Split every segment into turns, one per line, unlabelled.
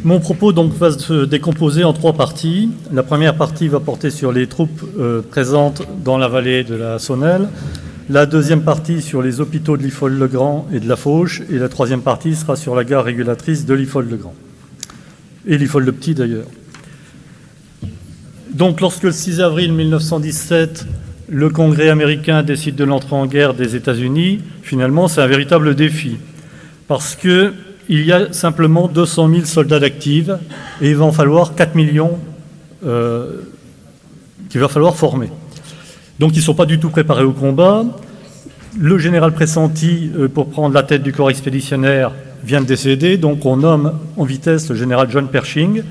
Mon propos donc va se décomposer en 3 parties. La première partie va porter sur les troupes présentes dans la vallée de la Saônelle. La deuxième partie sur les hôpitaux de Liffol-le-Grand et de la Fauche. Et la troisième partie sera sur la gare régulatrice de Liffol-le-Grand. Et Liffol-le-Petit d'ailleurs. Donc lorsque le 6 avril 1917, le Congrès américain décide de l'entrée en guerre des États-Unis, finalement c'est un véritable défi. Parce qu'il y a simplement 200 000 soldats d'actifs et il va en falloir 4 millions qu'il va falloir former. Donc ils ne sont pas du tout préparés au combat. Le général pressenti pour prendre la tête du corps expéditionnaire vient de décéder, donc on nomme en vitesse le général John Pershing,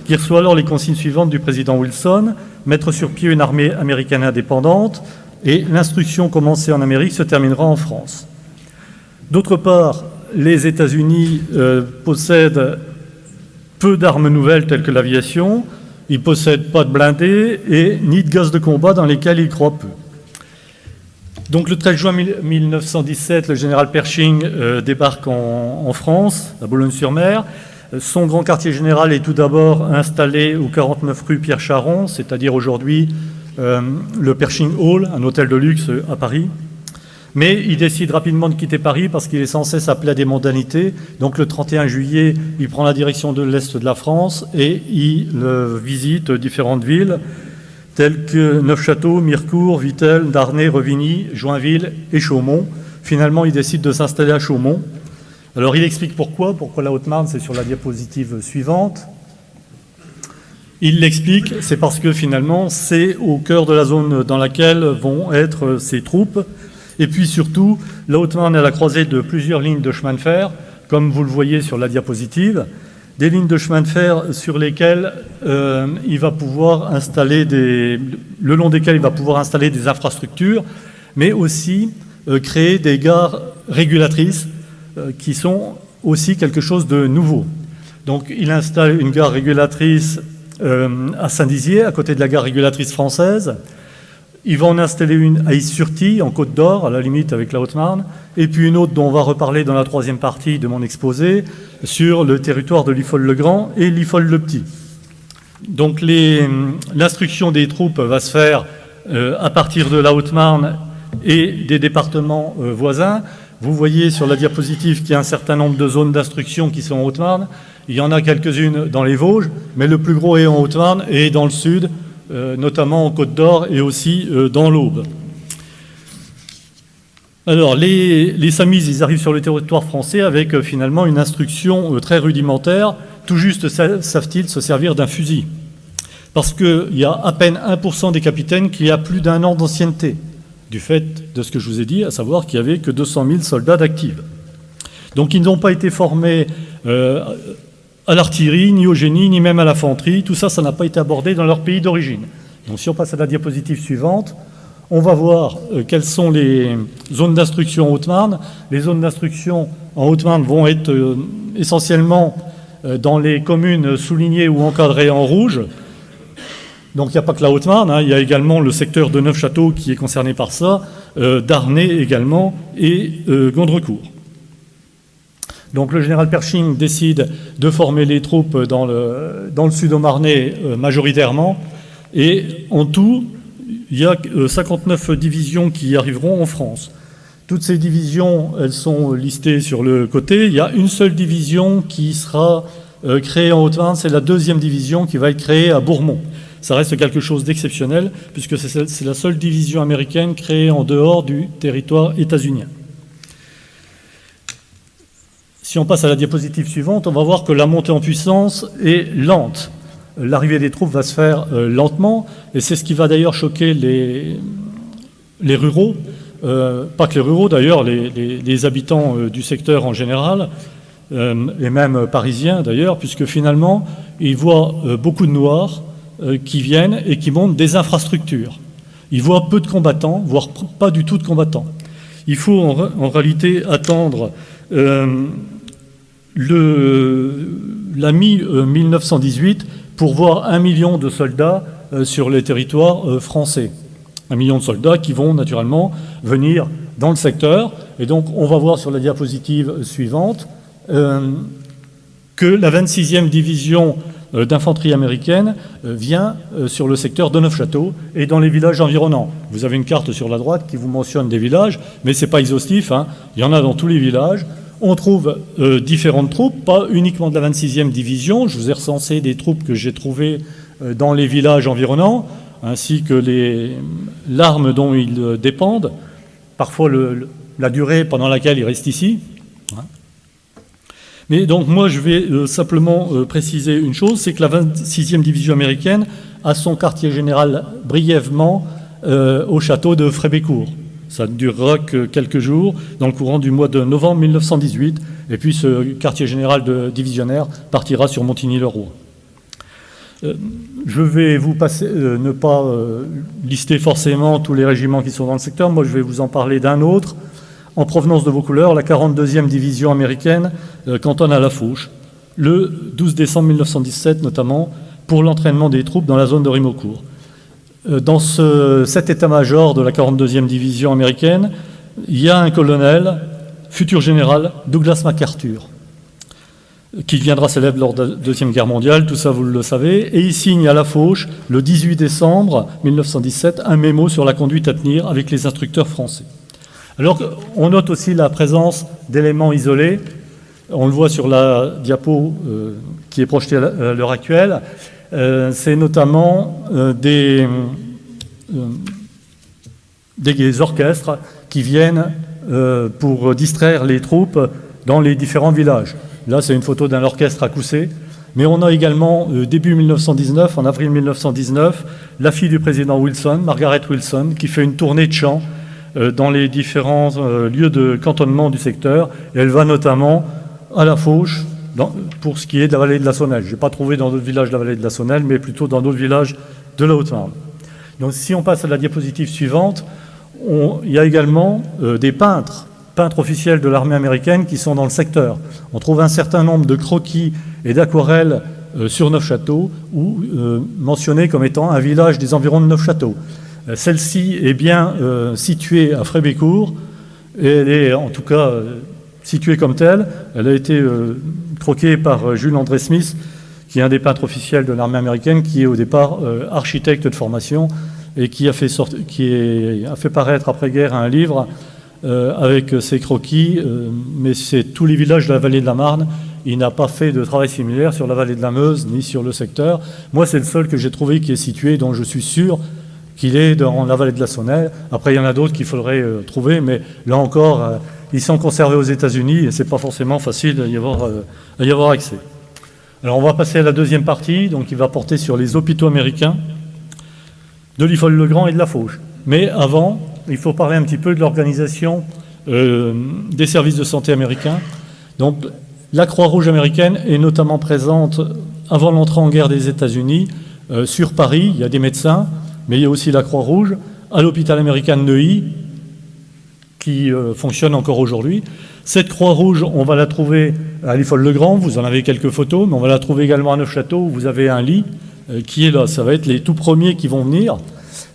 qui reçoit alors les consignes suivantes du président Wilson, mettre sur pied une armée américaine indépendante, et l'instruction commencée en Amérique se terminera en France. D'autre part, les États-Unis possèdent peu d'armes nouvelles telles que l'aviation, ils ne possèdent pas de blindés et ni de gaz de combat dans lesquels ils croient peu. Donc le 13 juin 1917, le général Pershing débarque en France, à Boulogne-sur-Mer. Son grand quartier général est tout d'abord installé au 49 rue Pierre Charon, c'est-à-dire aujourd'hui le Pershing Hall, un hôtel de luxe à Paris. Mais il décide rapidement de quitter Paris parce qu'il est sans cesse appelé à des mondanités. Donc le 31 juillet, il prend la direction de l'Est de la France et il visite différentes villes telles que Neufchâteau, Mirecourt, Vittel, Darney, Revigny, Joinville et Chaumont. Finalement, il décide de s'installer à Chaumont. Alors il explique pourquoi la Haute-Marne, c'est sur la diapositive suivante. Il l'explique, c'est parce que finalement c'est au cœur de la zone dans laquelle vont être ces troupes. Et puis surtout, la Haute-Marne est à la croisée de plusieurs lignes de chemin de fer, comme vous le voyez sur la diapositive, des lignes de chemin de fer sur lesquelles il va pouvoir installer le long desquelles il va pouvoir installer des infrastructures, mais aussi créer des gares régulatrices qui sont aussi quelque chose de nouveau. Donc il installe une gare régulatrice à Saint-Dizier, à côté de la gare régulatrice française. Il va en installer une à Is-sur-Tille, en Côte d'Or, à la limite avec la Haute-Marne, et puis une autre dont on va reparler dans la troisième partie de mon exposé, sur le territoire de Liffol-le-Grand et Liffol-le-Petit. Donc l'instruction des troupes va se faire à partir de la Haute-Marne et des départements voisins. Vous voyez sur la diapositive qu'il y a un certain nombre de zones d'instruction qui sont en Haute-Marne. Il y en a quelques-unes dans les Vosges, mais le plus gros est en Haute-Marne et dans le sud, notamment en Côte d'Or et aussi dans l'Aube. Alors, les SAMIS, ils arrivent sur le territoire français avec finalement une instruction très rudimentaire. Tout juste savent-ils se servir d'un fusil. Parce qu'il y a à peine 1% des capitaines qui a plus d'1 an d'ancienneté, du fait de ce que je vous ai dit, à savoir qu'il n'y avait que 200 000 soldats d'actifs. Donc ils n'ont pas été formés à l'artillerie, ni au génie, ni même à l'infanterie. Tout ça, ça n'a pas été abordé dans leur pays d'origine. Donc si on passe à la diapositive suivante, on va voir quelles sont les zones d'instruction en Haute-Marne. Les zones d'instruction en Haute-Marne vont être essentiellement dans les communes soulignées ou encadrées en rouge. Donc il n'y a pas que la Haute-Marne, il y a également le secteur de Neufchâteau qui est concerné par ça, Darney également et Gondrecourt. Donc le général Pershing décide de former les troupes dans le sud-au-marnais majoritairement, et en tout, il y a 59 divisions qui arriveront en France. Toutes ces divisions, elles sont listées sur le côté. Il y a une seule division qui sera créée en Haute-Marne, c'est la 2e division qui va être créée à Bourmont. Ça reste quelque chose d'exceptionnel, puisque c'est la seule division américaine créée en dehors du territoire états-unien. Si on passe à la diapositive suivante, on va voir que la montée en puissance est lente. L'arrivée des troupes va se faire lentement, et c'est ce qui va d'ailleurs choquer les ruraux, pas que les ruraux d'ailleurs, les habitants du secteur en général, et même parisiens d'ailleurs, puisque finalement, ils voient beaucoup de Noirs qui viennent et qui montent des infrastructures. Ils voient peu de combattants, voire pas du tout de combattants. Il faut en réalité attendre la mi-1918 pour voir 1 million de soldats sur les territoires français. 1 million de soldats qui vont naturellement venir dans le secteur. Et donc on va voir sur la diapositive suivante que la 26e division d'infanterie américaine vient sur le secteur de Neufchâteau et dans les villages environnants. Vous avez une carte sur la droite qui vous mentionne des villages, mais ce n'est pas exhaustif, hein. Il y en a dans tous les villages. On trouve différentes troupes, pas uniquement de la 26e division. Je vous ai recensé des troupes que j'ai trouvées dans les villages environnants, ainsi que l'arme dont ils dépendent, parfois la durée pendant laquelle ils restent ici. Mais donc moi je vais simplement préciser une chose, c'est que la 26e division américaine a son quartier général brièvement au château de Frébécourt. Ça ne durera que quelques jours dans le courant du mois de novembre 1918, et puis ce quartier général de divisionnaire partira sur Montigny-le-Roi. Je vais vous passer, ne pas lister forcément tous les régiments qui sont dans le secteur, moi je vais vous en parler d'un autre. En provenance de vos couleurs, la 42e division américaine cantonne à La Fauche, le 12 décembre 1917 notamment, pour l'entraînement des troupes dans la zone de Rimaucourt. Dans cet état-major de la 42e division américaine, il y a un colonel, futur général, Douglas MacArthur, qui deviendra célèbre lors de la Deuxième Guerre mondiale, tout ça vous le savez, et il signe à La Fauche, le 18 décembre 1917, un mémo sur la conduite à tenir avec les instructeurs français. Alors, on note aussi la présence d'éléments isolés. On le voit sur la diapo qui est projetée à l'heure actuelle. C'est notamment des orchestres qui viennent pour distraire les troupes dans les différents villages. Là, c'est une photo d'un orchestre à Coussé. Mais on a également, début 1919, en avril 1919, la fille du président Wilson, Margaret Wilson, qui fait une tournée de chant dans les différents lieux de cantonnement du secteur. Et elle va notamment à La Fauche, pour ce qui est de la vallée de la Sonnelle. Je n'ai pas trouvé dans d'autres villages de la vallée de la Sonnelle, mais plutôt dans d'autres villages de la Haute-Marne. Donc si on passe à la diapositive suivante, il y a également des peintres officiels de l'armée américaine qui sont dans le secteur. On trouve un certain nombre de croquis et d'aquarelles sur Neufchâteau, ou mentionnés comme étant un village des environs de Neufchâteau. Celle-ci est bien située à Frébécourt, et elle est en tout cas située comme telle. Elle a été croquée par Jules André Smith, qui est un des peintres officiels de l'armée américaine, qui est au départ architecte de formation, et qui a fait paraître après-guerre un livre avec ses croquis, mais c'est tous les villages de la vallée de la Marne. Il n'a pas fait de travail similaire sur la vallée de la Meuse, ni sur le secteur. Moi, c'est le seul que j'ai trouvé qui est situé, dont je suis sûr qu'il est dans la vallée de la Sonnelle. Après, il y en a d'autres qu'il faudrait trouver, mais là encore, ils sont conservés aux États-Unis et ce n'est pas forcément facile d'y avoir accès. Alors, on va passer à la deuxième partie, donc qui va porter sur les hôpitaux américains de Liffol-le-Grand et de La Fauche. Mais avant, il faut parler un petit peu de l'organisation des services de santé américains. Donc, la Croix-Rouge américaine est notamment présente avant l'entrée en guerre des États-Unis sur Paris. Il y a des médecins, mais il y a aussi la Croix-Rouge à l'hôpital américain de Neuilly, qui fonctionne encore aujourd'hui. Cette Croix-Rouge, on va la trouver à Liffol-le-Grand, vous en avez quelques photos, mais on va la trouver également à Neufchâteau, où vous avez un lit qui est là. Ça va être les tout premiers qui vont venir,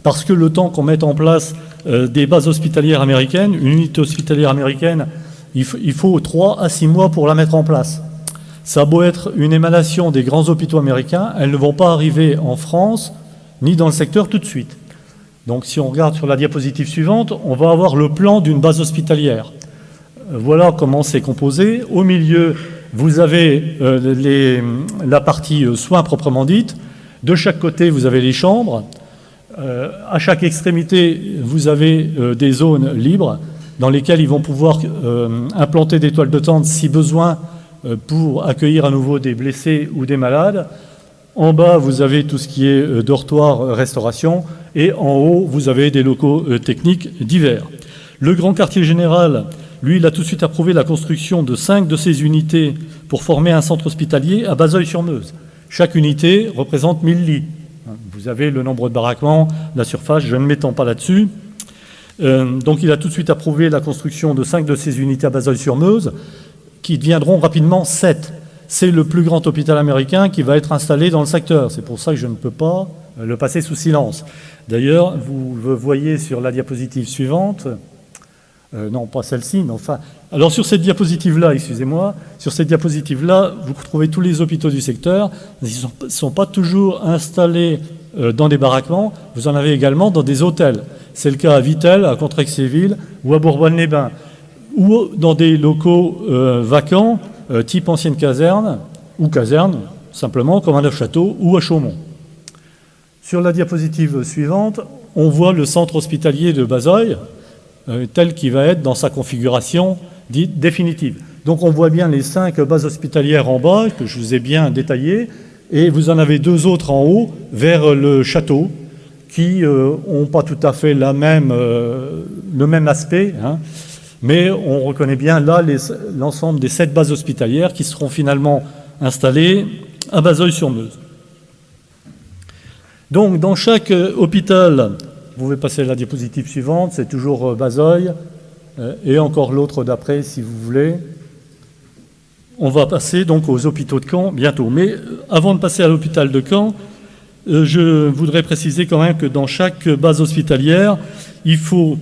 parce que le temps qu'on mette en place des bases hospitalières américaines, une unité hospitalière américaine, il faut 3 à 6 mois pour la mettre en place. Ça a beau être une émanation des grands hôpitaux américains, elles ne vont pas arriver en France, ni dans le secteur tout de suite. Donc si on regarde sur la diapositive suivante, on va avoir le plan d'une base hospitalière. Voilà comment c'est composé. Au milieu, vous avez la partie soins proprement dite. De chaque côté, vous avez les chambres. À chaque extrémité, vous avez des zones libres dans lesquelles ils vont pouvoir implanter des toiles de tente si besoin pour accueillir à nouveau des blessés ou des malades. En bas, vous avez tout ce qui est dortoir, restauration, et en haut, vous avez des locaux techniques divers. Le grand quartier général, lui, il a tout de suite approuvé la construction de 5 de ces unités pour former un centre hospitalier à Bazeuil-sur-Meuse. Chaque unité représente 1000 lits. Vous avez le nombre de baraquements, la surface, je ne m'étends pas là-dessus. Donc il a tout de suite approuvé la construction de 5 de ces unités à Bazeuil-sur-Meuse, qui deviendront rapidement 7. C'est le plus grand hôpital américain qui va être installé dans le secteur. C'est pour ça que je ne peux pas le passer sous silence. D'ailleurs, vous le voyez sur la diapositive suivante, Non, pas celle-ci, mais enfin... Alors sur cette diapositive-là, excusez-moi, sur cette diapositive-là, vous retrouvez tous les hôpitaux du secteur. Ils ne sont pas toujours installés dans des baraquements. Vous en avez également dans des hôtels. C'est le cas à Vittel, à Contrexéville ou à Bourbonne-les-Bains. Ou dans des locaux vacants, type ancienne caserne, ou caserne, simplement, comme à Neufchâteau ou à Chaumont. Sur la diapositive suivante, on voit le centre hospitalier de Bazoilles, tel qu'il va être dans sa configuration dite définitive. Donc on voit bien les 5 bases hospitalières en bas, que je vous ai bien détaillées, et vous en avez 2 autres en haut, vers le château, qui n'ont pas tout à fait le même aspect, hein, mais on reconnaît bien là l'ensemble des 7 bases hospitalières qui seront finalement installées à Bazoilles-sur-Meuse. Donc dans chaque hôpital, vous pouvez passer à la diapositive suivante, c'est toujours Bazoilles, et encore l'autre d'après si vous voulez. On va passer donc aux hôpitaux de Caen bientôt. Mais avant de passer à l'hôpital de Caen, je voudrais préciser quand même que dans chaque base hospitalière, il faut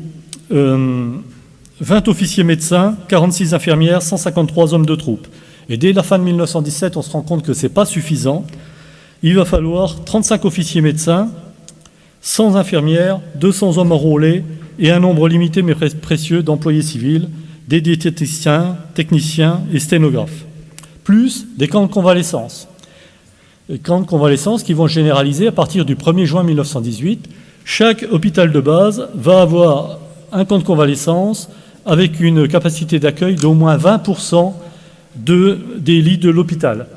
20 officiers médecins, 46 infirmières, 153 hommes de troupe. Et dès la fin de 1917, on se rend compte que ce n'est pas suffisant. Il va falloir 35 officiers médecins, 100 infirmières, 200 hommes enrôlés et un nombre limité mais précieux d'employés civils, des diététiciens, techniciens et sténographes, plus des camps de convalescence. Les camps de convalescence qui vont généraliser à partir du 1er juin 1918. Chaque hôpital de base va avoir un camp de convalescence avec une capacité d'accueil d'au moins 20% des lits de l'hôpital.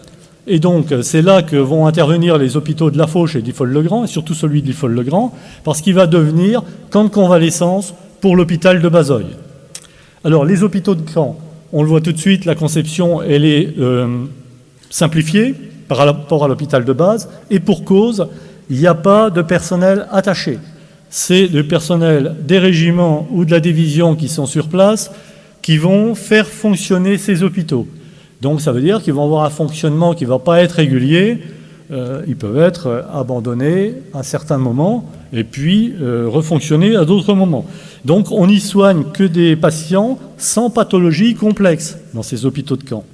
Et donc, c'est là que vont intervenir les hôpitaux de La Fauche et d'Ifol-le-Grand, et surtout celui d'Ifol-le-Grand, parce qu'il va devenir camp de convalescence pour l'hôpital de Bazoilles. Alors, les hôpitaux de Caen, on le voit tout de suite, la conception, elle est simplifiée par rapport à l'hôpital de base, et pour cause, il n'y a pas de personnel attaché. C'est le personnel des régiments ou de la division qui sont sur place qui vont faire fonctionner ces hôpitaux. Donc ça veut dire qu'ils vont avoir un fonctionnement qui ne va pas être régulier. Ils peuvent être abandonnés à certains moments et puis refonctionner à d'autres moments. Donc on n'y soigne que des patients sans pathologie complexe dans ces hôpitaux de Caen.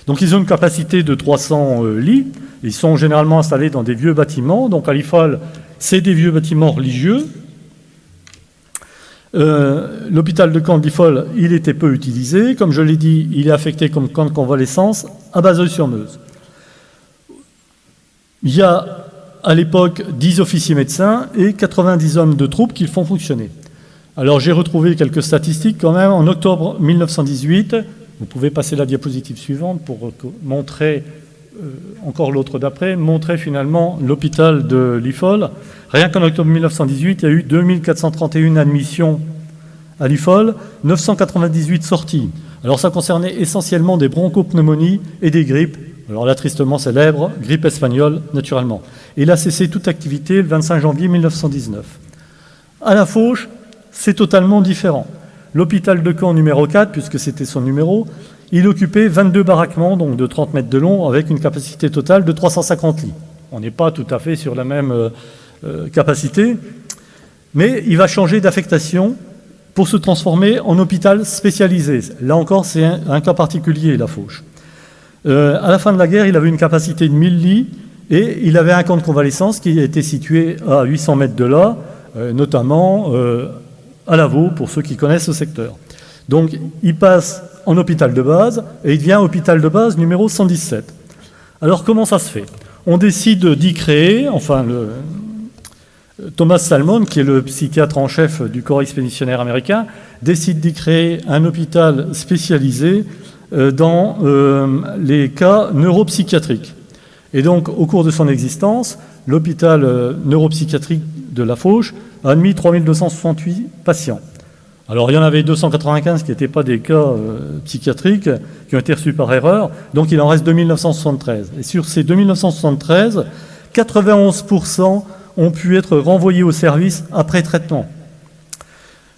Donc ils ont une capacité de 300 lits. Ils sont généralement installés dans des vieux bâtiments. Donc à l'IFOL, c'est des vieux bâtiments religieux. L'hôpital de Caen d'Ifol, il était peu utilisé. Comme je l'ai dit, il est affecté comme camp de convalescence à Bazoilles-sur-Meuse. Il y a à l'époque 10 officiers médecins et 90 hommes de troupe qui le font fonctionner. Alors j'ai retrouvé quelques statistiques quand même. En octobre 1918, vous pouvez passer la diapositive suivante pour montrer, encore l'autre d'après, montrer finalement l'hôpital de l'IFOL. Rien qu'en octobre 1918, il y a eu 2431 admissions à l'IFOL, 998 sorties. Alors ça concernait essentiellement des bronchopneumonies et des grippes. Alors la tristement célèbre grippe espagnole, naturellement. Et il a cessé toute activité le 25 janvier 1919. À La Fauche, c'est totalement différent. L'hôpital de Caen numéro 4, puisque c'était son numéro, il occupait 22 baraquements, donc de 30 mètres de long, avec une capacité totale de 350 lits. On n'est pas tout à fait sur la même capacité, mais il va changer d'affectation pour se transformer en hôpital spécialisé. Là encore, c'est un cas particulier, La Fauche. À la fin de la guerre, il avait une capacité de 1000 lits et il avait un camp de convalescence qui était situé à 800 mètres de là, notamment à Lavaux, pour ceux qui connaissent ce secteur. Donc, il passe en hôpital de base et il devient hôpital de base numéro 117. Alors, comment ça se fait? On décide d'y créer, enfin, Thomas Salmon, qui est le psychiatre en chef du corps expéditionnaire américain, décide d'y créer un hôpital spécialisé dans les cas neuropsychiatriques. Et donc, au cours de son existence, l'hôpital neuropsychiatrique de La Fauche a admis 3268 patients. Alors, il y en avait 295 qui n'étaient pas des cas psychiatriques, qui ont été reçus par erreur, donc il en reste 2973. Et sur ces 2973, 91% ont pu être renvoyés au service après traitement.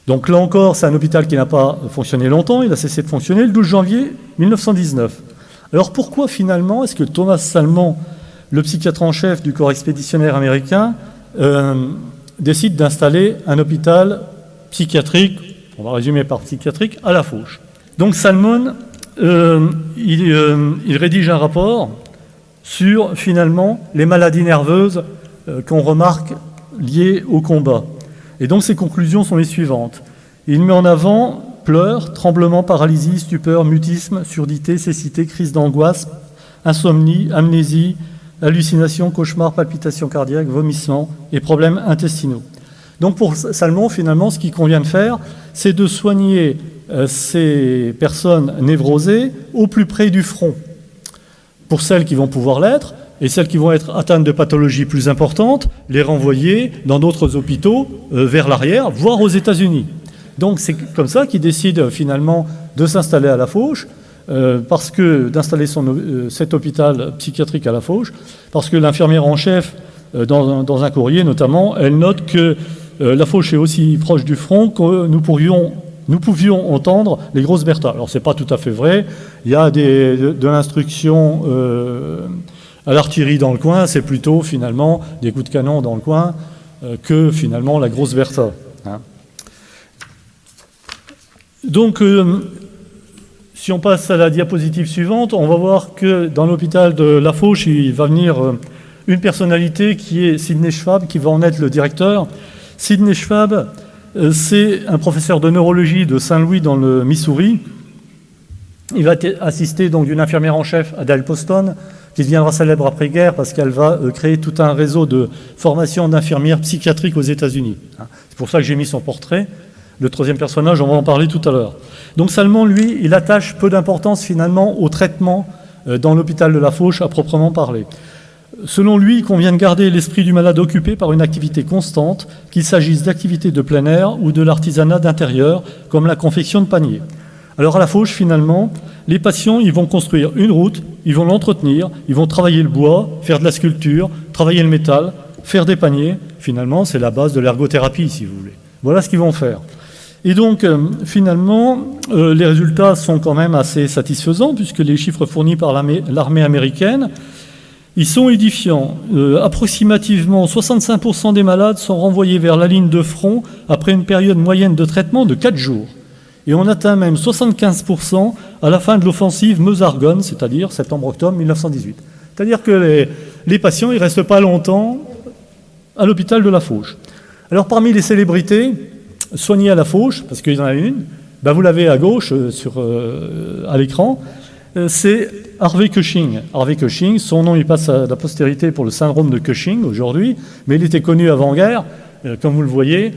Donc là encore, c'est un hôpital qui n'a pas fonctionné longtemps, il a cessé de fonctionner le 12 janvier 1919. Alors pourquoi finalement est-ce que Thomas Salmon, le psychiatre en chef du corps expéditionnaire américain, décide d'installer un hôpital psychiatrique, on va résumer par psychiatrique, à la Fauche. Donc Salmon, il rédige un rapport sur finalement les maladies nerveuses qu'on remarque liées au combat. Et donc ses conclusions sont les suivantes. Il met en avant pleurs, tremblements, paralysie, stupeur, mutisme, surdité, cécité, crise d'angoisse, insomnie, amnésie, hallucinations, cauchemars, palpitations cardiaques, vomissements et problèmes intestinaux. Donc pour Salmon, finalement, ce qu'il convient de faire, c'est de soigner ces personnes névrosées au plus près du front. Pour celles qui vont pouvoir l'être, et celles qui vont être atteintes de pathologies plus importantes, les renvoyer dans d'autres hôpitaux vers l'arrière, voire aux États-Unis. Donc c'est comme ça qu'il décide finalement de s'installer à la Fauche, parce que d'installer cet hôpital psychiatrique à la Fauche, parce que l'infirmière en chef, dans un courrier notamment, elle note que la Fauche est aussi proche du front que nous pouvions entendre les grosses Bertha. Alors c'est pas tout à fait vrai, il y a de l'instruction à l'artillerie dans le coin, c'est plutôt finalement des coups de canon dans le coin que finalement la grosse Bertha. Hein. Donc, si on passe à la diapositive suivante, on va voir que dans l'hôpital de la Fauche, il va venir une personnalité qui est Sidney Schwab, qui va en être le directeur. Sidney Schwab, c'est un professeur de neurologie de Saint-Louis dans le Missouri. Il va être assisté donc d'une infirmière en chef, Adele Poston, qui deviendra célèbre après-guerre parce qu'elle va créer tout un réseau de formation d'infirmières psychiatriques aux États-Unis. C'est pour ça que j'ai mis son portrait. Le troisième personnage, on va en parler tout à l'heure. Donc Salmon, lui, il attache peu d'importance finalement au traitement dans l'hôpital de la Fauche à proprement parler. Selon lui, il convient de garder l'esprit du malade occupé par une activité constante, qu'il s'agisse d'activités de plein air ou de l'artisanat d'intérieur, comme la confection de paniers. Alors à la Fauche, finalement, les patients, ils vont construire une route, ils vont l'entretenir, ils vont travailler le bois, faire de la sculpture, travailler le métal, faire des paniers. Finalement, c'est la base de l'ergothérapie, si vous voulez. Voilà ce qu'ils vont faire. Et donc, finalement, les résultats sont quand même assez satisfaisants, puisque les chiffres fournis par l'armée américaine, ils sont édifiants. Approximativement 65% des malades sont renvoyés vers la ligne de front après une période moyenne de traitement de 4 jours. Et on atteint même 75% à la fin de l'offensive Meuse-Argonne, c'est-à-dire septembre-octobre 1918. C'est-à-dire que les patients, ils ne restent pas longtemps à l'hôpital de la Fauche. Alors, parmi les célébrités soignées à la Fauche, parce qu'il y en a une, ben vous l'avez à gauche à l'écran, c'est Harvey Cushing. Harvey Cushing, son nom il passe à la postérité pour le syndrome de Cushing aujourd'hui, mais il était connu avant-guerre. Comme vous le voyez,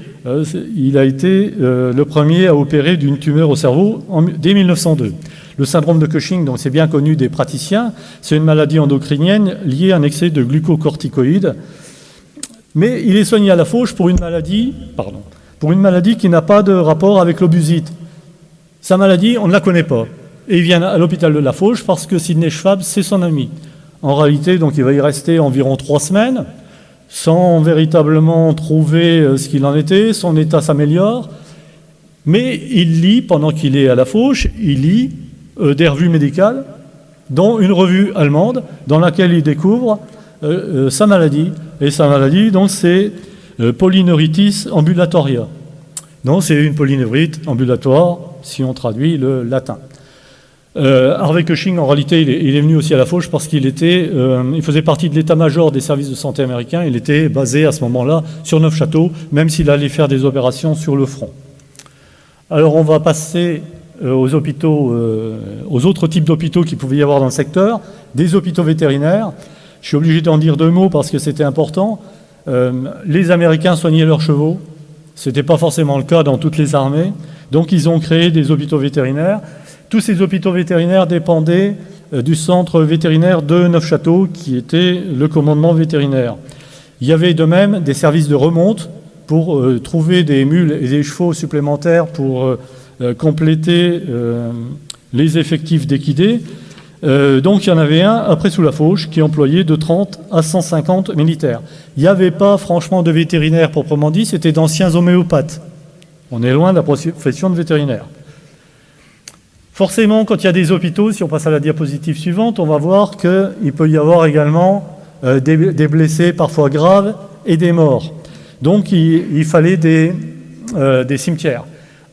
il a été le premier à opérer d'une tumeur au cerveau dès 1902. Le syndrome de Cushing, donc c'est bien connu des praticiens, c'est une maladie endocrinienne liée à un excès de glucocorticoïdes. Mais il est soigné à la Fauche pour une maladie qui n'a pas de rapport avec l'obusite. Sa maladie, on ne la connaît pas. Et il vient à l'hôpital de la Fauche parce que Sidney Schwab, c'est son ami. En réalité, donc, il va y rester environ 3 semaines, sans véritablement trouver ce qu'il en était. Son état s'améliore. Mais il lit, pendant qu'il est à la Fauche, il lit des revues médicales, dont une revue allemande, dans laquelle il découvre sa maladie. Et sa maladie, donc, c'est polyneuritis ambulatoria. Donc, c'est une polyneurite ambulatoire, si on traduit le latin. Harvey Cushing, en réalité, il est venu aussi à la Fauche parce qu'il faisait partie de l'état-major des services de santé américains. Il était basé à ce moment-là sur Neufchâteau, même s'il allait faire des opérations sur le front. Alors, on va passer aux hôpitaux, aux autres types d'hôpitaux qu'il pouvait y avoir dans le secteur, des hôpitaux vétérinaires. Je suis obligé d'en dire 2 mots parce que c'était important. Les Américains soignaient leurs chevaux. Ce n'était pas forcément le cas dans toutes les armées. Donc, ils ont créé des hôpitaux vétérinaires. Tous ces hôpitaux vétérinaires dépendaient du centre vétérinaire de Neufchâteau, qui était le commandement vétérinaire. Il y avait de même des services de remonte pour trouver des mules et des chevaux supplémentaires pour compléter les effectifs d'équidés. Donc il y en avait un, après sous la Fauche, qui employait de 30 à 150 militaires. Il n'y avait pas franchement de vétérinaires proprement dit, c'était d'anciens homéopathes. On est loin de la profession de vétérinaire. Forcément, quand il y a des hôpitaux, si on passe à la diapositive suivante, on va voir qu'il peut y avoir également des blessés parfois graves et des morts. Donc il fallait des cimetières.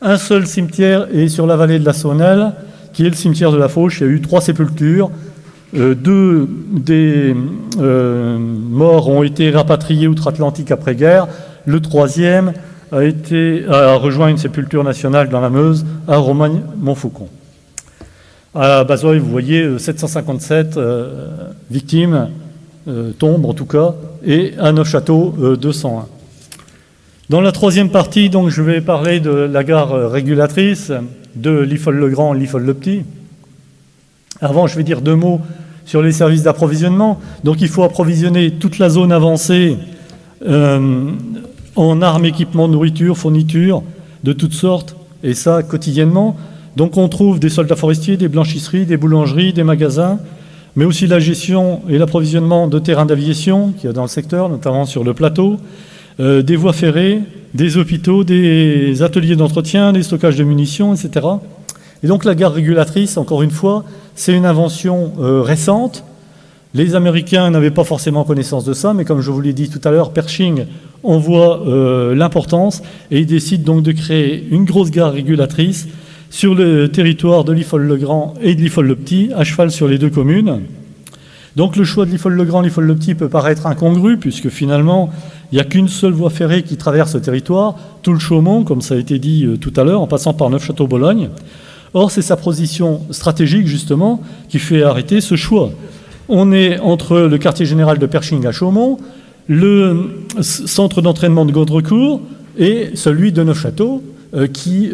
Un seul cimetière est sur la vallée de la Saunelle, qui est le cimetière de la Fauche. Il y a eu 3 sépultures. 2 des morts ont été rapatriés outre-Atlantique après-guerre. Le 3e a rejoint une sépulture nationale dans la Meuse, à Romagne-Montfaucon. À Bazoilles, vous voyez 757 victimes, tombes en tout cas, et à Neufchâteau 201. Dans la 3e partie, donc, je vais parler de la gare régulatrice de Liffol-le-Grand et Liffol-le-Petit. Avant, je vais dire 2 mots sur les services d'approvisionnement. Donc, il faut approvisionner toute la zone avancée en armes, équipements, nourriture, fournitures de toutes sortes, et ça quotidiennement. Donc, on trouve des soldats forestiers, des blanchisseries, des boulangeries, des magasins, mais aussi la gestion et l'approvisionnement de terrains d'aviation qu'il y a dans le secteur, notamment sur le plateau, des voies ferrées, des hôpitaux, des ateliers d'entretien, des stockages de munitions, etc. Et donc la gare régulatrice, encore une fois, c'est une invention récente. Les Américains n'avaient pas forcément connaissance de ça, mais comme je vous l'ai dit tout à l'heure, Pershing en voit l'importance et il décide donc de créer une grosse gare régulatrice sur le territoire de Liffol-le-Grand et de Liffol-le-Petit, à cheval sur les 2 communes. Donc le choix de Liffol-le-Grand, Liffol-le-Petit peut paraître incongru, puisque finalement, il n'y a qu'une seule voie ferrée qui traverse le territoire, tout le Chaumont, comme ça a été dit tout à l'heure, en passant par Neufchâteau-Bologne. Or, c'est sa position stratégique, justement, qui fait arrêter ce choix. On est entre le quartier général de Pershing à Chaumont, le centre d'entraînement de Gaudrecourt et celui de Neufchâteau, qui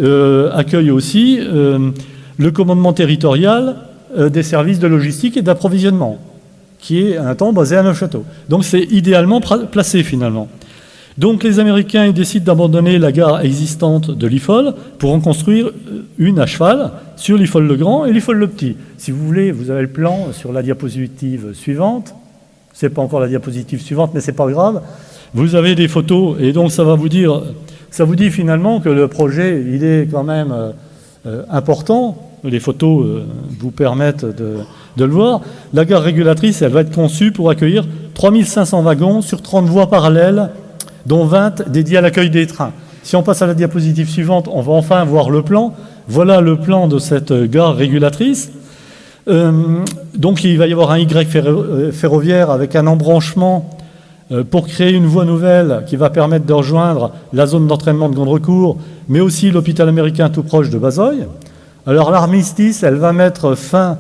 accueille aussi le commandement territorial des services de logistique et d'approvisionnement, qui est un temps basé à Neufchâteau. Donc c'est idéalement placé finalement. Donc les Américains ils décident d'abandonner la gare existante de Liffol pour en construire une à cheval sur Liffol-le-Grand et Liffol-le-Petit. Si vous voulez, vous avez le plan sur la diapositive suivante. C'est pas encore la diapositive suivante, mais c'est pas grave. Vous avez des photos et donc ça vous dit finalement que le projet il est quand même important. Les photos vous permettent de le voir. La gare régulatrice, elle va être conçue pour accueillir 3500 wagons sur 30 voies parallèles, dont 20 dédiées à l'accueil des trains. Si on passe à la diapositive suivante, on va enfin voir le plan. Voilà le plan de cette gare régulatrice. Donc il va y avoir un Y ferroviaire avec un embranchement pour créer une voie nouvelle qui va permettre de rejoindre la zone d'entraînement de Gaudrecourt, mais aussi l'hôpital américain tout proche de Bazoilles. Alors l'armistice, elle va mettre fin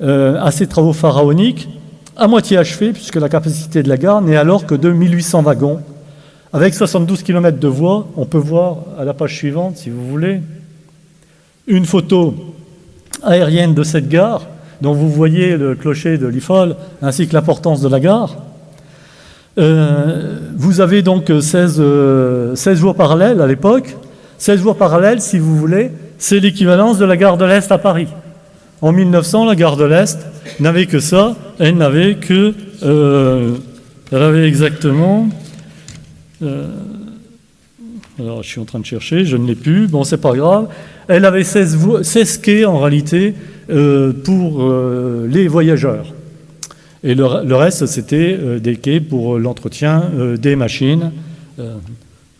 à ces travaux pharaoniques, à moitié achevés, puisque la capacité de la gare n'est alors que de 1800 wagons. Avec 72 km de voies, on peut voir à la page suivante, si vous voulez, une photo aérienne de cette gare, dont vous voyez le clocher de Liffol, ainsi que l'importance de la gare. Vous avez donc 16 voies parallèles à l'époque. 16 voies parallèles, si vous voulez, c'est l'équivalence de la gare de l'Est à Paris. En 1900, la gare de l'Est n'avait que ça. Elle n'avait que... elle avait exactement... alors, je suis en train de chercher, je ne l'ai plus. Bon, c'est pas grave. Elle avait 16 quais, en réalité, pour les voyageurs. Et le reste, c'était des quais pour l'entretien des machines.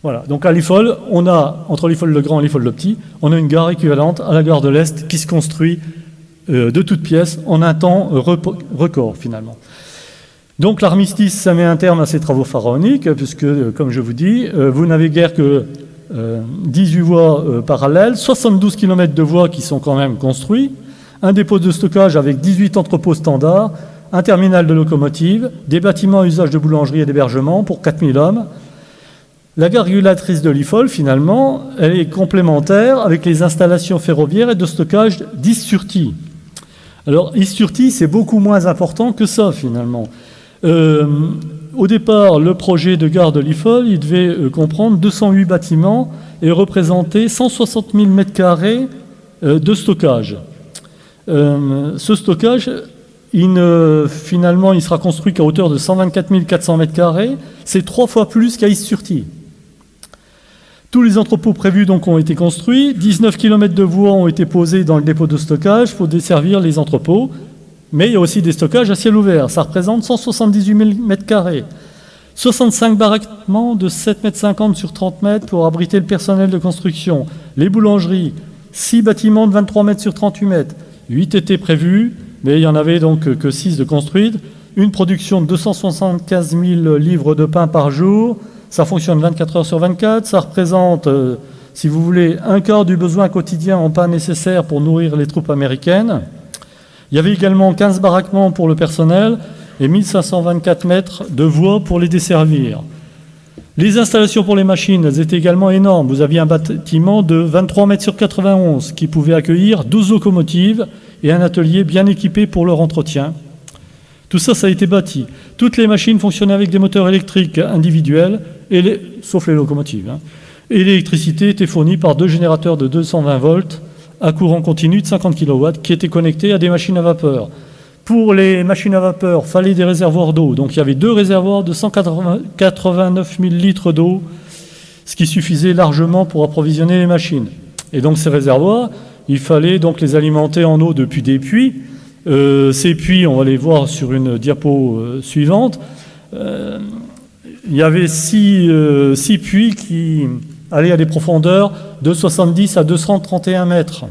Voilà. Donc à Liffol, on a, entre Liffol-le-Grand et Liffol-le-Petit, on a une gare équivalente à la gare de l'Est qui se construit de toutes pièces en un temps record, finalement. Donc l'armistice, ça met un terme à ces travaux pharaoniques, puisque, comme je vous dis, vous n'avez guère que 18 voies parallèles, 72 km de voies qui sont quand même construits, un dépôt de stockage avec 18 entrepôts standards, un terminal de locomotive, des bâtiments à usage de boulangerie et d'hébergement pour 4000 hommes. La gare régulatrice de Liffol, finalement, elle est complémentaire avec les installations ferroviaires et de stockage d'Is-Surtis. Alors, Is-Surtis, c'est beaucoup moins important que ça, finalement. Au départ, le projet de gare de Liffol, il devait comprendre 208 bâtiments et représenter 160 000 m² de stockage. Ce stockage, finalement, il sera construit qu'à hauteur de 124 400 m². C'est 3 fois plus qu'à Is-Surtis. Tous les entrepôts prévus donc, ont été construits. 19 km de voies ont été posés dans le dépôt de stockage pour desservir les entrepôts. Mais il y a aussi des stockages à ciel ouvert. Ça représente 178 000 m². 65 baraquements de 7,50 m sur 30 mètres pour abriter le personnel de construction, les boulangeries, 6 bâtiments de 23 mètres sur 38 mètres, 8 étaient prévus, mais il n'y en avait donc que 6 de construits, une production de 275 000 livres de pain par jour, ça fonctionne 24 heures sur 24, ça représente, si vous voulez, un quart du besoin quotidien en pain nécessaire pour nourrir les troupes américaines. Il y avait également 15 baraquements pour le personnel et 1524 mètres de voies pour les desservir. Les installations pour les machines, elles étaient également énormes. Vous aviez un bâtiment de 23 mètres sur 91 qui pouvait accueillir 12 locomotives et un atelier bien équipé pour leur entretien. Tout ça, ça a été bâti. Toutes les machines fonctionnaient avec des moteurs électriques individuels, sauf les locomotives. Et l'électricité était fournie par 2 générateurs de 220 volts à courant continu de 50 kW qui étaient connectés à des machines à vapeur. Pour les machines à vapeur, il fallait des réservoirs d'eau. Donc il y avait 2 réservoirs de 189 000 litres d'eau, ce qui suffisait largement pour approvisionner les machines. Et donc ces réservoirs, il fallait donc les alimenter en eau depuis des puits. Ces puits, on va les voir sur une diapo suivante. Il y avait 6 puits qui allaient à des profondeurs de 70 à 231 mètres.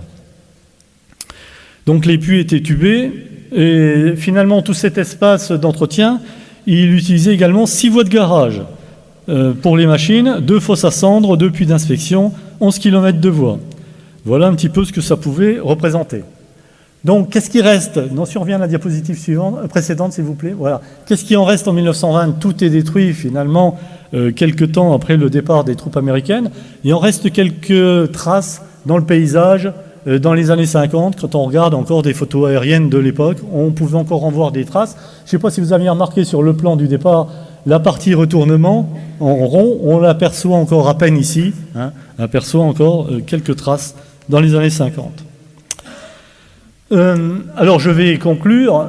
Donc les puits étaient tubés. Et finalement, tout cet espace d'entretien, il utilisait également 6 voies de garage pour les machines, 2 fosses à cendres, 2 puits d'inspection, 11 km de voies. Voilà un petit peu ce que ça pouvait représenter. Donc, qu'est-ce qui reste? Non, si on revient à la diapositive précédente, s'il vous plaît. Voilà. Qu'est-ce qui en reste en 1920? Tout est détruit, finalement, quelques temps après le départ des troupes américaines. Il en reste quelques traces dans le paysage. Dans les années 50, quand on regarde encore des photos aériennes de l'époque, on pouvait encore en voir des traces. Je ne sais pas si vous aviez remarqué sur le plan du départ, la partie retournement en rond, on l'aperçoit encore à peine ici. On aperçoit encore quelques traces dans les années 50. Alors je vais conclure.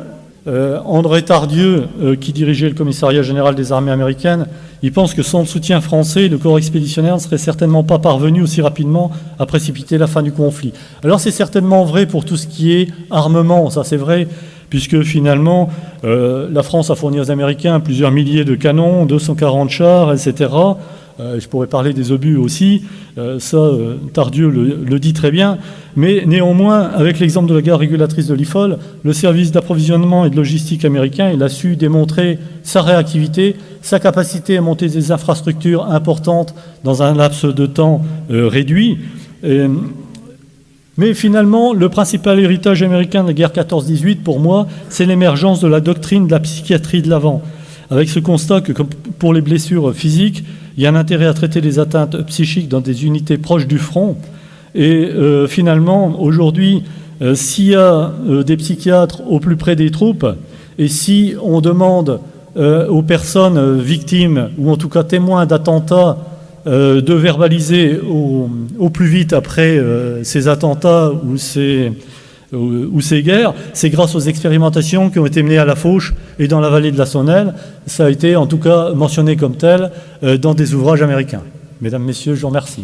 André Tardieu, qui dirigeait le commissariat général des armées américaines, il pense que sans le soutien français, le corps expéditionnaire ne serait certainement pas parvenu aussi rapidement à précipiter la fin du conflit. Alors c'est certainement vrai pour tout ce qui est armement, ça c'est vrai, puisque finalement la France a fourni aux Américains plusieurs milliers de canons, 240 chars, etc. Je pourrais parler des obus aussi, Tardieu le dit très bien, mais néanmoins, avec l'exemple de la gare régulatrice de l'IFOL, le service d'approvisionnement et de logistique américain, il a su démontrer sa réactivité, sa capacité à monter des infrastructures importantes dans un laps de temps réduit. Mais finalement, le principal héritage américain de la guerre 14-18, pour moi, c'est l'émergence de la doctrine de la psychiatrie de l'avant, avec ce constat que, comme pour les blessures physiques, il y a un intérêt à traiter les atteintes psychiques dans des unités proches du front. Et finalement, aujourd'hui, s'il y a des psychiatres au plus près des troupes, et si on demande aux personnes victimes, ou en tout cas témoins d'attentats, de verbaliser au plus vite après ces attentats ou ces guerres, c'est grâce aux expérimentations qui ont été menées à la Fauche et dans la vallée de la Sonnelle. Ça a été en tout cas mentionné comme tel dans des ouvrages américains. Mesdames, Messieurs, je vous remercie.